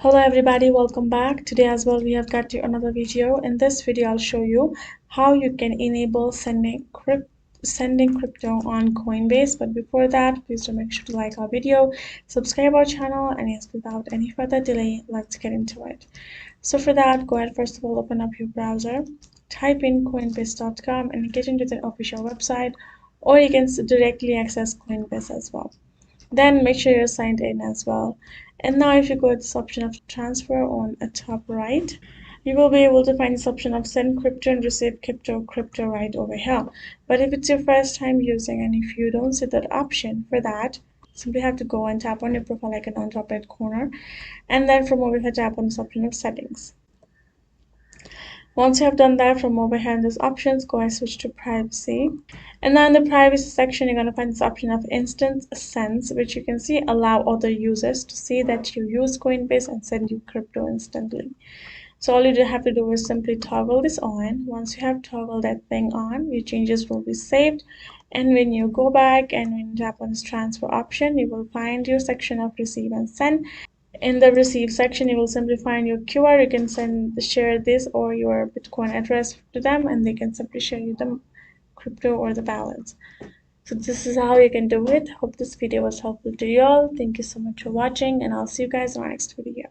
Hello everybody, welcome back. Today as well we have got you another video. In this video I'll show you how you can enable sending crypto on Coinbase. But before that, please do make sure to like our video, subscribe our channel, and yes, without any further delay, let's get into it. So for that, go ahead, first of all open up your browser, type in coinbase.com and get into the official website, or you can directly access Coinbase as well. Then make sure you're signed in as well. And now if you go to this option of transfer on the top right, you will be able to find this option of send crypto and receive crypto right over here. But if it's your first time using and if you don't see that option, for that simply have to go and tap on your profile icon on top right corner, and then from over here tap on this option of settings. Once you have done that, from over here in these options, go and switch to privacy. And now in the privacy section, you're going to find this option of instant sends, which you can see allow other users to see that you use Coinbase and send you crypto instantly. So all you have to do is simply toggle this on. Once you have toggled that thing on, your changes will be saved. And when you go back and when you tap on this transfer option, you will find your section of receive and send. In the receive section, you will simply find your QR. You can share this or your Bitcoin address to them, and they can simply share you the crypto or the balance. So this is how you can do it. Hope this video was helpful to you all. Thank you so much for watching, and I'll see you guys in our next video.